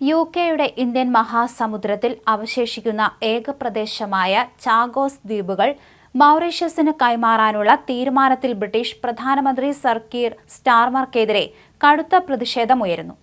യുകെയുടെ Indian മഹാസമുദ്രത്തിൽ അവശേഷിക്കുന്ന ഏക പ്രദേശമായ ചാഗോസ് ദ്വീപുകൾ മൗറീഷ്യസിന് കൈമാറാനുള്ള തീരുമാനത്തിൽ ബ്രിട്ടീഷ് പ്രധാനമന്ത്രി സർ കീർ സ്റ്റാർമർക്കെതിരെ കടുത്ത പ്രതിഷേധമുയരുന്നു.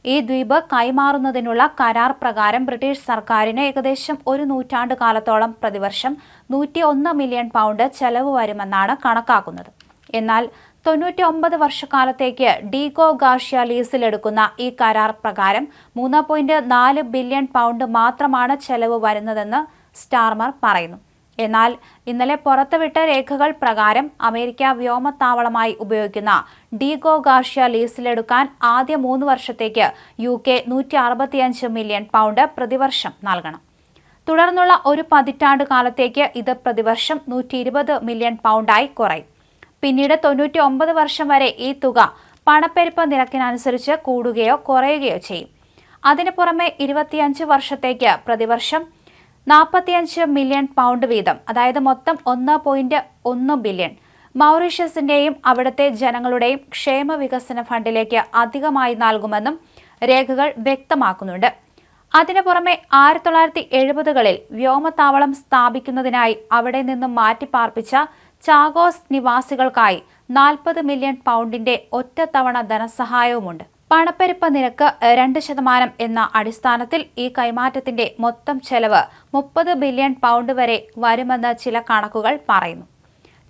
ഈ ദ്വീപ് കൈമാറുന്നതിനുള്ള കരാർ പ്രകാരം ബ്രിട്ടീഷ് സർക്കാരിന് ഏകദേശം ഒരു നൂറ്റാണ്ട് കാലത്തോളം പ്രതിവർഷം 101 മില്യൺ പൗണ്ട് ചെലവ് വരുമെന്നാണ് കണക്കാക്കുന്നത്. എന്നാൽ 99 വർഷക്കാലത്തേക്ക് ഡീഗോ ഗാർഷ്യ ലീസിലെടുക്കുന്ന ഈ കരാർ പ്രകാരം 3.4 ബില്യൺ പൗണ്ട് മാത്രമാണ് ചെലവ് വരുന്നതെന്ന് സ്റ്റാർമർ പറയുന്നു. എന്നാൽ ഇന്നലെ പുറത്തുവിട്ട രേഖകൾ പ്രകാരം അമേരിക്ക വ്യോമത്താവളമായി ഉപയോഗിക്കുന്ന ഡീഗോ ഗാർഷ്യ ലീസിലെടുക്കാൻ ആദ്യ 3 വർഷത്തേക്ക് UK 165 മില്യൺ പൗണ്ട് പ്രതിവർഷം നൽകണം. തുടർന്നുള്ള ഒരു പതിറ്റാണ്ട് കാലത്തേക്ക് ഇത് പ്രതിവർഷം 120 മില്യൺ പൗണ്ടായി കുറയും. പിന്നീട് 99 വർഷം വരെ ഈ തുക പണപ്പെരുപ്പ നിരക്കിനനുസരിച്ച് കൂടുകയോ കുറയുകയോ ചെയ്യും. അതിനു പുറമെ 25 വർഷത്തേക്ക് പ്രതിവർഷം 45 മില്യൺ പൗണ്ട് വീതം, അതായത് മൊത്തം 1.1 ബില്യൺ മൗറീഷ്യസിന്റെയും അവിടുത്തെ ജനങ്ങളുടെയും ക്ഷേമ വികസന ഫണ്ടിലേക്ക് അധികമായി നൽകുമെന്നും രേഖകൾ വ്യക്തമാക്കുന്നുണ്ട്. അതിനു പുറമെ 1970കളിൽ വ്യോമത്താവളം സ്ഥാപിക്കുന്നതിനായി അവിടെ നിന്നും മാറ്റിപ്പാർപ്പിച്ച ചാഗോസ് നിവാസികൾക്കായി 40 മില്യൺ പൗണ്ടിന്റെ ഒറ്റത്തവണ ധനസഹായവുമുണ്ട്. പണപ്പെരുപ്പ നിരക്ക് 2% എന്ന അടിസ്ഥാനത്തിൽ ഈ കൈമാറ്റത്തിന്റെ മൊത്തം ചെലവ് 30 ബില്യൺ പൗണ്ട് വരെ വരുമെന്ന് ചില കണക്കുകൾ പറയുന്നു.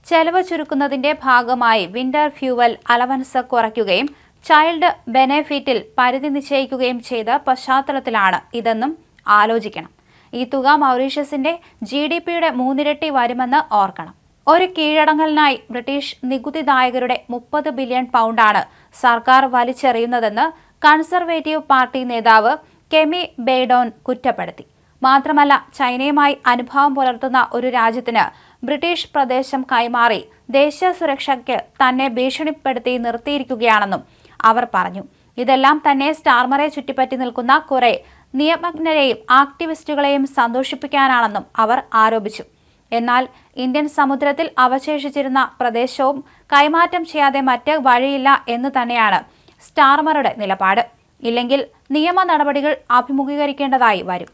ചെലവ് ചുരുക്കുന്നതിന്റെ ഭാഗമായി വിന്റർ ഫ്യൂവൽ അലവൻസ് കുറയ്ക്കുകയും ചൈൽഡ് ബെനഫിറ്റിൽ പരിധി നിശ്ചയിക്കുകയും ചെയ്ത പശ്ചാത്തലത്തിലാണ് ഇതെന്നും ആലോചിക്കണം. ഈ തുക മൗറീഷ്യസിന്റെ GDPയുടെ 3 ഇരട്ടി വരുമെന്ന് ഓർക്കണം. ഒരു കീഴടങ്ങലിനായി ബ്രിട്ടീഷ് നികുതിദായകരുടെ 30 ബില്യൺ പൗണ്ടാണ് സർക്കാർ വലിച്ചെറിയുന്നതെന്ന് കൺസർവേറ്റീവ് പാർട്ടി നേതാവ് കെമി ബെയ്ഡോൺ കുറ്റപ്പെടുത്തി. മാത്രമല്ല, ചൈനയുമായി അനുഭാവം പുലർത്തുന്ന ഒരു രാജ്യത്തിന് ബ്രിട്ടീഷ് പ്രദേശം കൈമാറി ദേശീയ സുരക്ഷയ്ക്ക് തന്നെ ഭീഷണിപ്പെടുത്തി നിർത്തിയിരിക്കുകയാണെന്നും അവർ പറഞ്ഞു. ഇതെല്ലാം തന്നെ സ്റ്റാർമറെ ചുറ്റിപ്പറ്റി നിൽക്കുന്ന കുറെ നിയമജ്ഞരെയും ആക്ടിവിസ്റ്റുകളെയും സന്തോഷിപ്പിക്കാനാണെന്നും അവർ ആരോപിച്ചു. എന്നാൽ ഇന്ത്യൻ സമുദ്രത്തിൽ അവശേഷിച്ചിരുന്ന പ്രദേശവും കൈമാറ്റം ചെയ്യാതെ മറ്റ് വഴിയില്ല എന്ന് തന്നെയാണ് സ്റ്റാർമറുടെ നിലപാട്. ഇല്ലെങ്കിൽ നിയമ നടപടികൾ അഭിമുഖീകരിക്കേണ്ടതായി വരും.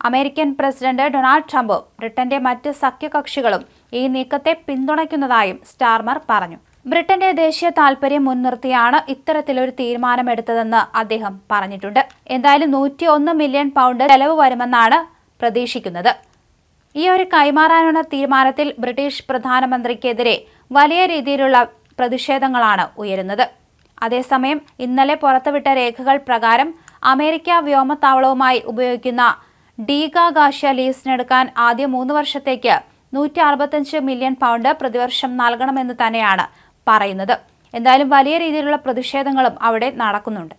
അമേരിക്കൻ പ്രസിഡന്റ് ഡൊണാൾഡ് ട്രംപും ബ്രിട്ടന്റെ മറ്റ് സഖ്യകക്ഷികളും ഈ നീക്കത്തെ പിന്തുണയ്ക്കുന്നതായും സ്റ്റാർമർ പറഞ്ഞു. ബ്രിട്ടന്റെ ദേശീയ താൽപര്യം മുൻനിർത്തിയാണ് ഇത്തരത്തിലൊരു തീരുമാനമെടുത്തതെന്ന് അദ്ദേഹം പറഞ്ഞിട്ടുണ്ട്. എന്തായാലും 101 മില്യൺ പൗണ്ട് ചെലവ് വരുമെന്നാണ് പ്രതീക്ഷിക്കുന്നത്. ഈ ഒരു കൈമാറാനുള്ള തീരുമാനത്തിൽ ബ്രിട്ടീഷ് പ്രധാനമന്ത്രിക്കെതിരെ വലിയ രീതിയിലുള്ള പ്രതിഷേധങ്ങളാണ് ഉയരുന്നത്. അതേസമയം ഇന്നലെ പുറത്തുവിട്ട രേഖകൾ പ്രകാരം അമേരിക്ക വ്യോമത്താവളവുമായി ഉപയോഗിക്കുന്ന ഡീഗോ ഗാർഷ്യ ലീസിനെടുക്കാൻ ആദ്യ 3 വർഷത്തേക്ക് 165 മില്യൺ പൗണ്ട് പ്രതിവർഷം നൽകണമെന്ന് തന്നെയാണ് പറയുന്നത്. എന്തായാലും വലിയ രീതിയിലുള്ള പ്രതിഷേധങ്ങളും അവിടെ നടക്കുന്നുണ്ട്.